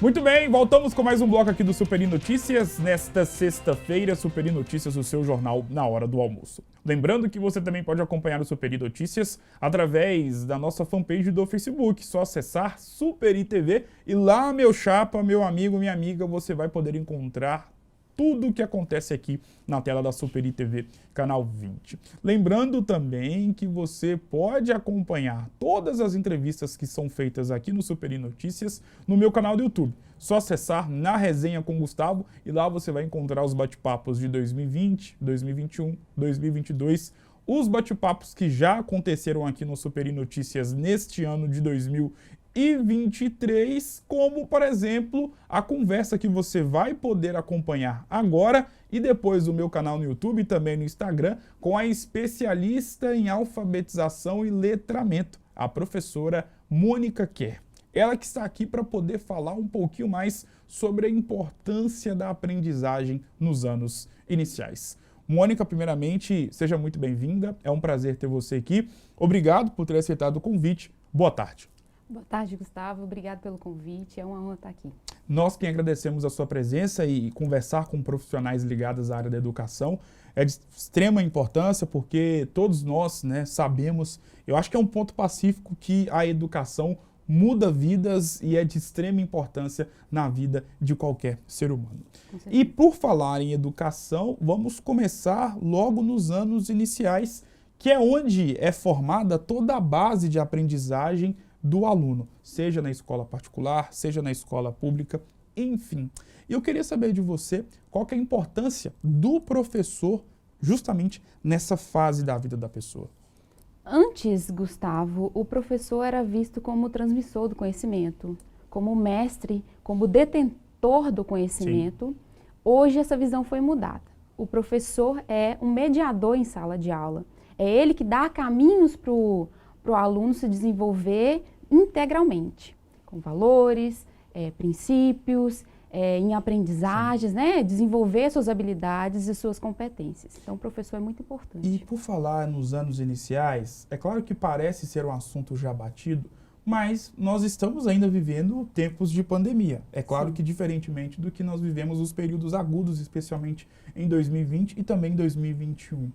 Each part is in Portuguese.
Muito bem, voltamos com mais um bloco aqui do Superi Notícias. Nesta sexta-feira, Superi Notícias, o seu jornal na hora do almoço. Lembrando que você também pode acompanhar o Superi Notícias através da nossa fanpage do Facebook. Só acessar Superi TV e lá, meu chapa, meu amigo, minha amiga, você vai poder encontrar tudo o que acontece aqui na tela da Superi TV, canal 20. Lembrando também que você pode acompanhar todas as entrevistas que são feitas aqui no Superi Notícias no meu canal do YouTube. Só acessar Na Resenha com Gustavo e lá você vai encontrar os bate-papos de 2020, 2021, 2022, os bate-papos que já aconteceram aqui no Superi Notícias neste ano de 2023, como, por exemplo, a conversa que você vai poder acompanhar agora e depois no meu canal no YouTube e também no Instagram com a especialista em alfabetização e letramento, a professora Mônica Kerr. Ela que está aqui para poder falar um pouquinho mais sobre a importância da aprendizagem nos anos iniciais. Mônica, primeiramente, seja muito bem-vinda. É um prazer ter você aqui. Obrigado por ter aceitado o convite. Boa tarde. Boa tarde, Gustavo. Obrigado pelo convite. É uma honra estar aqui. Nós quem agradecemos a sua presença e conversar com profissionais ligados à área da educação é de extrema importância porque todos nós, sabemos, eu acho que é um ponto pacífico que a educação muda vidas e é de extrema importância na vida de qualquer ser humano. E por falar em educação, vamos começar logo nos anos iniciais, que é onde é formada toda a base de aprendizagem do aluno, seja na escola particular, seja na escola pública, enfim. E eu queria saber de você qual que é a importância do professor justamente nessa fase da vida da pessoa. Antes, Gustavo, o professor era visto como transmissor do conhecimento, como mestre, como detentor do conhecimento. Sim. Hoje essa visão foi mudada. O professor é um mediador em sala de aula. É ele que dá caminhos para o aluno se desenvolver integralmente, com valores, princípios, em aprendizagens, desenvolver suas habilidades e suas competências. Então, o professor é muito importante. E por falar nos anos iniciais, é claro que parece ser um assunto já batido, mas nós estamos ainda vivendo tempos de pandemia. É claro Sim. que diferentemente do que nós vivemos os períodos agudos, especialmente em 2020 e também em 2021.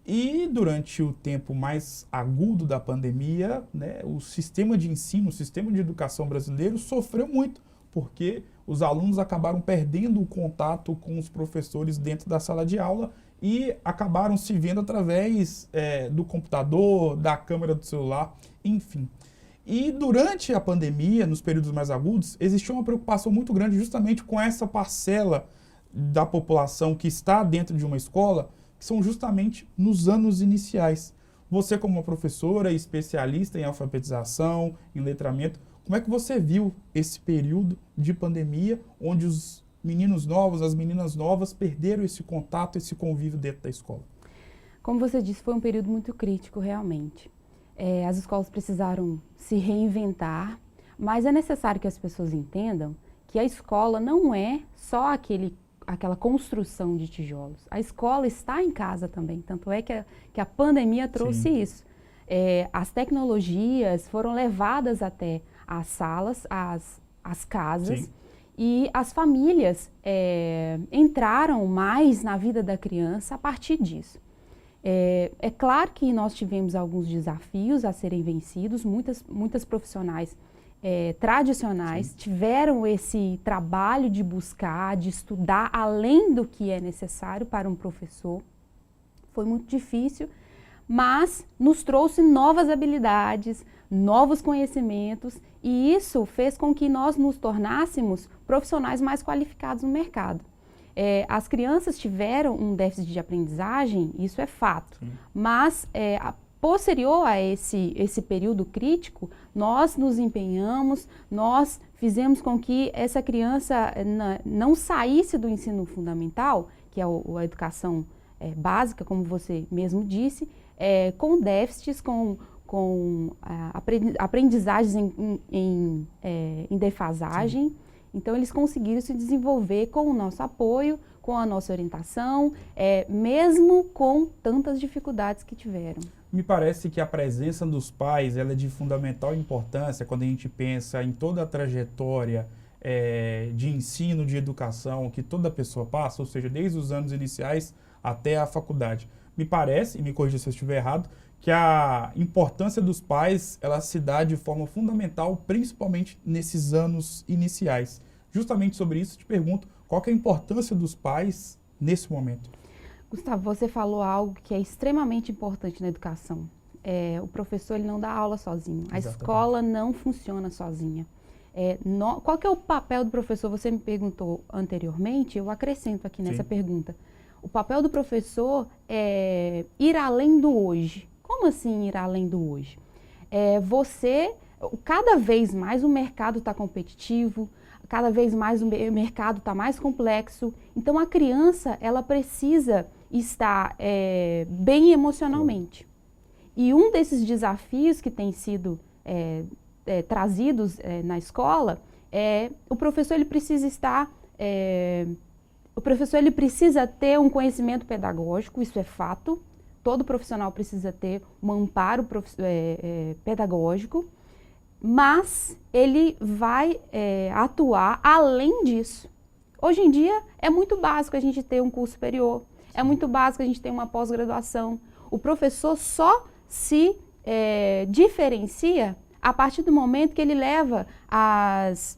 E durante o tempo mais agudo da pandemia, o sistema de ensino, o sistema de educação brasileiro sofreu muito, porque os alunos acabaram perdendo o contato com os professores dentro da sala de aula e acabaram se vendo através do computador, da câmera do celular, enfim. E durante a pandemia, nos períodos mais agudos, existiu uma preocupação muito grande justamente com essa parcela da população que está dentro de uma escola, que são justamente nos anos iniciais. Você, como uma professora especialista em alfabetização, em letramento, como é que você viu esse período de pandemia, onde os meninos novos, as meninas novas, perderam esse contato, esse convívio dentro da escola? Como você disse, foi um período muito crítico, realmente. As escolas precisaram se reinventar, mas é necessário que as pessoas entendam que a escola não é só aquela construção de tijolos. A escola está em casa também, tanto é que a pandemia trouxe Sim. isso. As tecnologias foram levadas até as salas, as casas, Sim. e as famílias entraram mais na vida da criança a partir disso. É claro que nós tivemos alguns desafios a serem vencidos, muitas profissionais tradicionais Sim. tiveram esse trabalho de buscar, de estudar além do que é necessário para um professor. Foi muito difícil, mas nos trouxe novas habilidades, novos conhecimentos e isso fez com que nós nos tornássemos profissionais mais qualificados no mercado. As crianças tiveram um déficit de aprendizagem, isso é fato, Sim. mas posterior a esse período crítico, nós nos empenhamos, nós fizemos com que essa criança não saísse do ensino fundamental, que é a educação básica, como você mesmo disse, com déficits, com aprendizagens em defasagem. Sim. Então, eles conseguiram se desenvolver com o nosso apoio, com a nossa orientação, mesmo com tantas dificuldades que tiveram. Me parece que a presença dos pais ela é de fundamental importância quando a gente pensa em toda a trajetória de ensino, de educação que toda pessoa passa, ou seja, desde os anos iniciais até a faculdade. Me parece, e me corrija se eu estiver errado, que a importância dos pais, ela se dá de forma fundamental, principalmente nesses anos iniciais. Justamente sobre isso, te pergunto, qual que é a importância dos pais nesse momento? Gustavo, você falou algo que é extremamente importante na educação. O professor ele não dá aula sozinho, a Exatamente. escola não funciona sozinha. Qual que é o papel do professor? Você me perguntou anteriormente, eu acrescento aqui nessa pergunta. O papel do professor é ir além do hoje. Como assim ir além do hoje? Cada vez mais o mercado está competitivo, cada vez mais o mercado está mais complexo. Então, a criança, ela precisa estar bem emocionalmente. E um desses desafios que tem sido trazidos na escola o professor ele precisa estar... o professor ele precisa ter um conhecimento pedagógico, isso é fato. Todo profissional precisa ter um amparo pedagógico, mas ele vai atuar além disso. Hoje em dia é muito básico a gente ter um curso superior, é muito básico a gente ter uma pós-graduação. O professor só se diferencia a partir do momento que ele leva as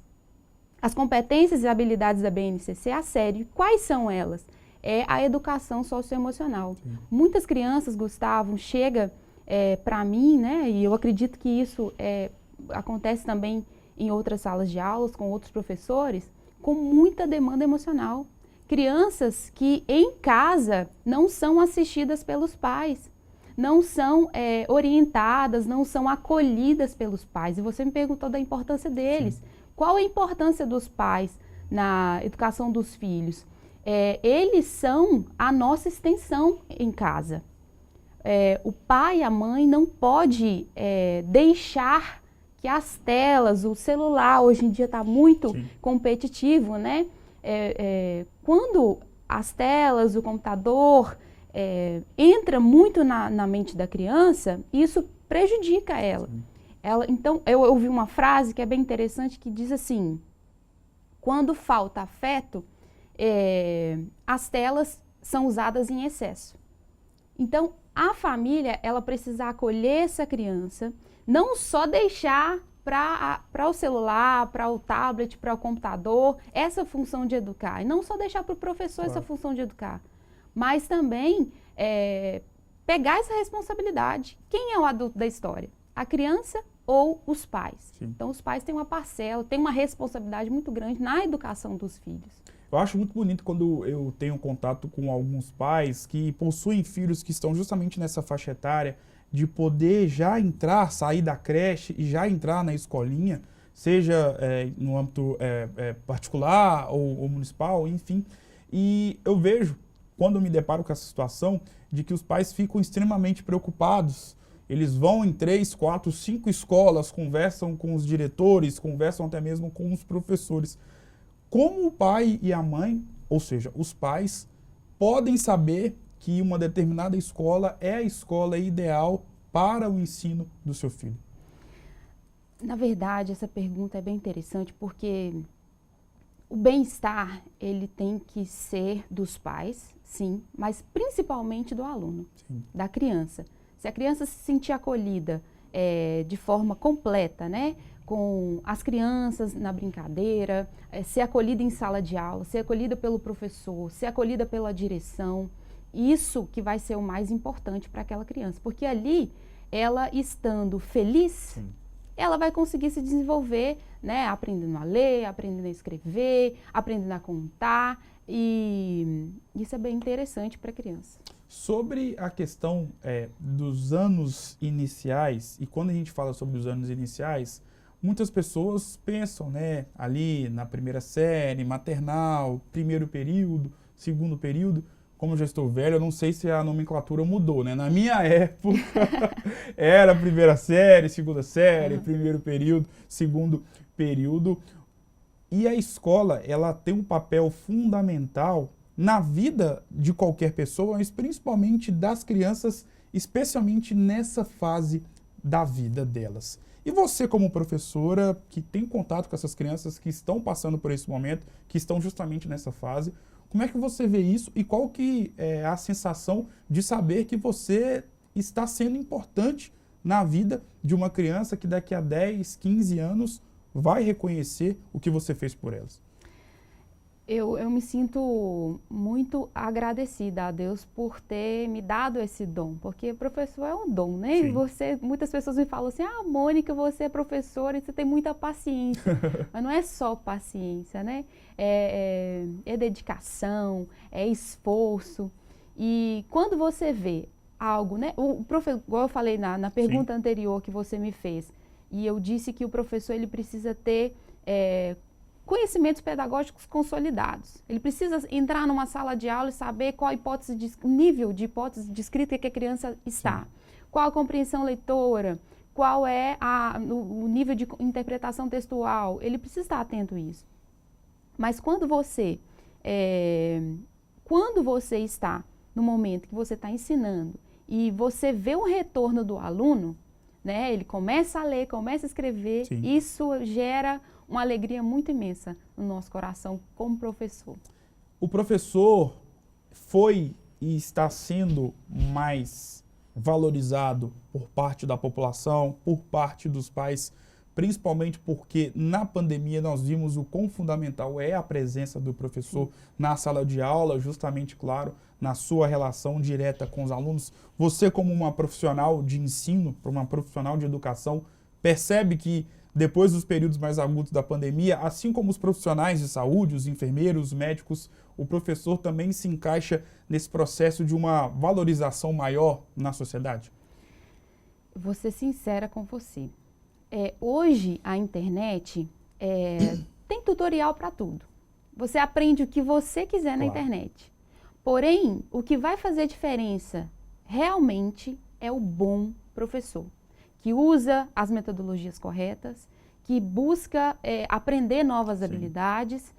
competências e habilidades da BNCC a sério. Quais são elas? É a educação socioemocional. Muitas crianças, Gustavo, chegam para mim, né, e eu acredito que isso acontece também em outras salas de aulas, com outros professores, com muita demanda emocional. Crianças que em casa não são assistidas pelos pais, não são orientadas, não são acolhidas pelos pais. E você me perguntou da importância deles. Sim. Qual a importância dos pais na educação dos filhos? Eles são a nossa extensão em casa. O pai e a mãe não pode deixar que as telas, o celular, hoje em dia está muito competitivo, né? Quando as telas, o computador entra muito na mente da criança, isso prejudica ela. Então, eu ouvi uma frase que é bem interessante que diz assim: quando falta afeto, as telas são usadas em excesso. Então, a família, ela precisa acolher essa criança, não só deixar para o celular, para o tablet, para o computador, essa função de educar. E não só deixar para o professor essa função de educar, mas também pegar essa responsabilidade. Quem é o adulto da história? A criança ou os pais? Sim. Então, os pais têm uma parcela, têm uma responsabilidade muito grande na educação dos filhos. Eu acho muito bonito quando eu tenho contato com alguns pais que possuem filhos que estão justamente nessa faixa etária de poder já entrar, sair da creche e já entrar na escolinha, seja no âmbito particular ou municipal, enfim. E eu vejo, quando eu me deparo com essa situação, de que os pais ficam extremamente preocupados. Eles vão em 3, 4, 5 escolas, conversam com os diretores, conversam até mesmo com os professores. Como o pai e a mãe, ou seja, os pais, podem saber que uma determinada escola é a escola ideal para o ensino do seu filho? Na verdade, essa pergunta é bem interessante porque o bem-estar, ele tem que ser dos pais, sim, mas principalmente do aluno, da criança. Se a criança se sentir acolhida de forma completa, né, com as crianças na brincadeira, ser acolhida em sala de aula, ser acolhida pelo professor, ser acolhida pela direção, isso que vai ser o mais importante para aquela criança, porque ali, ela estando feliz, ela vai conseguir se desenvolver, né, aprendendo a ler, aprendendo a escrever, aprendendo a contar, e isso é bem interessante para a criança. Sobre a questão dos anos iniciais, e quando a gente fala sobre os anos iniciais, muitas pessoas pensam, né, ali na primeira série, maternal, primeiro período, segundo período. Como eu já estou velho, eu não sei se a nomenclatura mudou, né? Na minha época, era primeira série, segunda série, primeiro período, segundo período. E a escola, ela tem um papel fundamental na vida de qualquer pessoa, mas principalmente das crianças, especialmente nessa fase da vida delas. E você, como professora, que tem contato com essas crianças que estão passando por esse momento, que estão justamente nessa fase, como é que você vê isso e qual que é a sensação de saber que você está sendo importante na vida de uma criança que daqui a 10, 15 anos vai reconhecer o que você fez por elas? Eu me sinto muito agradecida a Deus por ter me dado esse dom, porque professor é um dom, né? Sim. E muitas pessoas me falam assim, Mônica, você é professora e você tem muita paciência. Mas não é só paciência, né? É dedicação, é esforço. E quando você vê algo, né? Igual eu falei na pergunta anterior que você me fez, e eu disse que o professor ele precisa ter conhecimentos pedagógicos consolidados. Ele precisa entrar numa sala de aula e saber qual o nível de hipótese de escrita que a criança está. Sim. Qual a compreensão leitora, qual é o nível de interpretação textual. Ele precisa estar atento a isso. Mas quando você está no momento que você está ensinando e você vê o retorno do aluno, né, ele começa a ler, começa a escrever, sim, isso gera uma alegria muito imensa no nosso coração como professor. O professor foi e está sendo mais valorizado por parte da população, por parte dos pais, principalmente porque na pandemia nós vimos o quão fundamental é a presença do professor, sim, na sala de aula, justamente, claro, na sua relação direta com os alunos. Você, como uma profissional de ensino, uma profissional de educação, percebe que depois dos períodos mais agudos da pandemia, assim como os profissionais de saúde, os enfermeiros, os médicos, o professor também se encaixa nesse processo de uma valorização maior na sociedade? Vou ser sincera com você. Hoje, a internet tem tutorial para tudo. Você aprende o que você quiser na internet. Porém, o que vai fazer diferença realmente é o bom professor, que usa as metodologias corretas, que busca aprender novas sim, habilidades.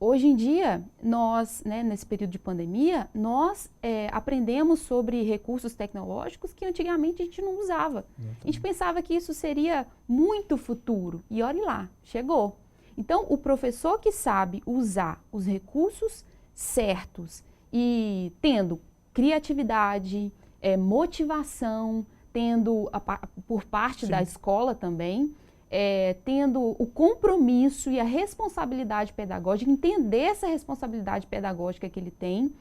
Hoje em dia, nós, né, nesse período de pandemia, nós aprendemos sobre recursos tecnológicos que antigamente a gente não usava. Exatamente. A gente pensava que isso seria muito futuro. E olhe lá, chegou. Então, o professor que sabe usar os recursos certos e tendo criatividade, motivação, tendo por parte sim, da escola também, tendo o compromisso e a responsabilidade pedagógica, entender essa responsabilidade pedagógica que ele tem,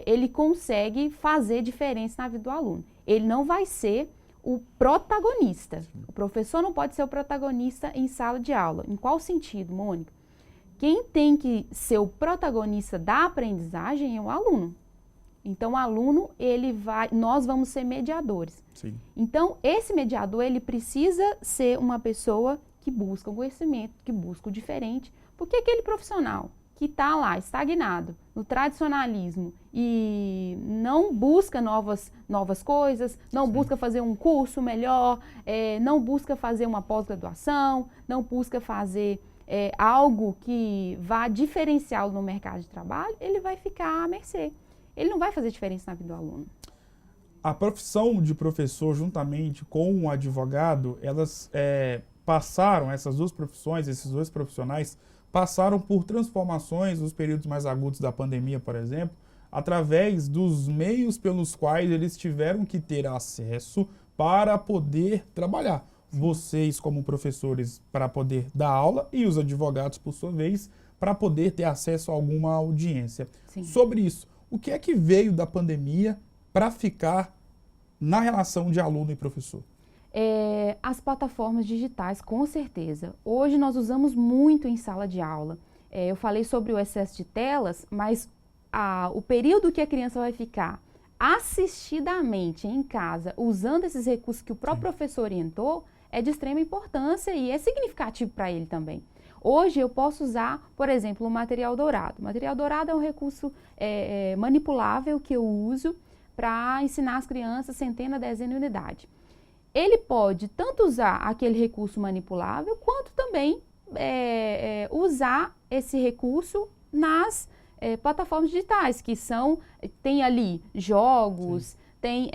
ele consegue fazer diferença na vida do aluno. Ele não vai ser o protagonista. Sim. O professor não pode ser o protagonista em sala de aula. Em qual sentido, Mônica? Quem tem que ser o protagonista da aprendizagem é o aluno. Então, o aluno, nós vamos ser mediadores. Sim. Então, esse mediador, ele precisa ser uma pessoa que busca o conhecimento, que busca o diferente, porque aquele profissional que está lá, estagnado, no tradicionalismo e não busca novas coisas, não sim, busca fazer um curso melhor, não busca fazer uma pós-graduação, não busca fazer algo que vá diferenciá-lo no mercado de trabalho, ele vai ficar à mercê. Ele não vai fazer diferença na vida do aluno. A profissão de professor, juntamente com o advogado, elas passaram, essas duas profissões, esses dois profissionais, passaram por transformações nos períodos mais agudos da pandemia, por exemplo, através dos meios pelos quais eles tiveram que ter acesso para poder trabalhar. Vocês, como professores, para poder dar aula, e os advogados, por sua vez, para poder ter acesso a alguma audiência. Sim. Sobre isso, o que é que veio da pandemia para ficar na relação de aluno e professor? As plataformas digitais, com certeza. Hoje nós usamos muito em sala de aula. Eu falei sobre o excesso de telas, mas o período que a criança vai ficar assistidamente em casa, usando esses recursos que o próprio sim, professor orientou, é de extrema importância e é significativo para ele também. Hoje eu posso usar, por exemplo, o material dourado. O material dourado é um recurso manipulável que eu uso para ensinar as crianças centena, dezena e unidade. Ele pode tanto usar aquele recurso manipulável, quanto também usar esse recurso nas plataformas digitais, que tem ali jogos, sim, tem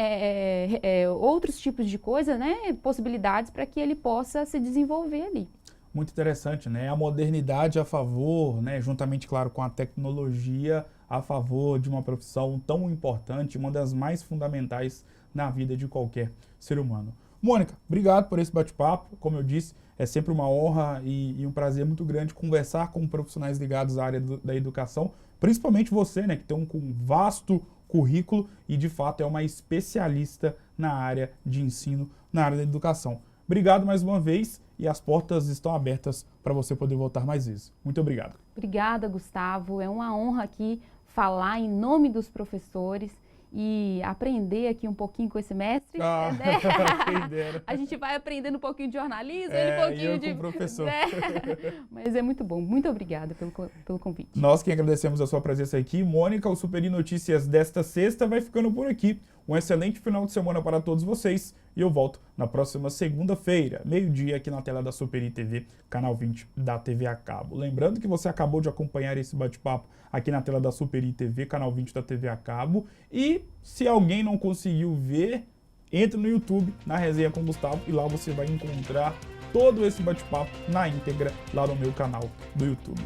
outros tipos de coisa, né, possibilidades para que ele possa se desenvolver ali. Muito interessante, né? A modernidade a favor, né, juntamente, claro, com a tecnologia a favor de uma profissão tão importante, uma das mais fundamentais na vida de qualquer ser humano. Mônica, obrigado por esse bate-papo. Como eu disse, é sempre uma honra e um prazer muito grande conversar com profissionais ligados à área da educação, principalmente você, né, que tem um vasto currículo e, de fato, é uma especialista na área de ensino, na área da educação. Obrigado mais uma vez e as portas estão abertas para você poder voltar mais vezes. Muito obrigado. Obrigada, Gustavo. É uma honra aqui falar em nome dos professores e aprender aqui um pouquinho com esse mestre. Né? Quem dera. A gente vai aprendendo um pouquinho de jornalismo, ele um pouquinho de professor. Né? Mas é muito bom. Muito obrigada pelo convite. Nós que agradecemos a sua presença aqui. Mônica, o Superi Notícias desta sexta vai ficando por aqui. Um excelente final de semana para todos vocês e eu volto na próxima segunda-feira, meio-dia, aqui na tela da Superi TV, canal 20 da TV a cabo. Lembrando que você acabou de acompanhar esse bate-papo aqui na tela da Superi TV, canal 20 da TV a cabo. E se alguém não conseguiu ver, entre no YouTube, na Resenha com Gustavo, e lá você vai encontrar todo esse bate-papo na íntegra lá no meu canal do YouTube.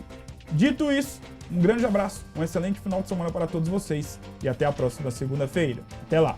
Dito isso, um grande abraço, um excelente final de semana para todos vocês e até a próxima segunda-feira. Até lá!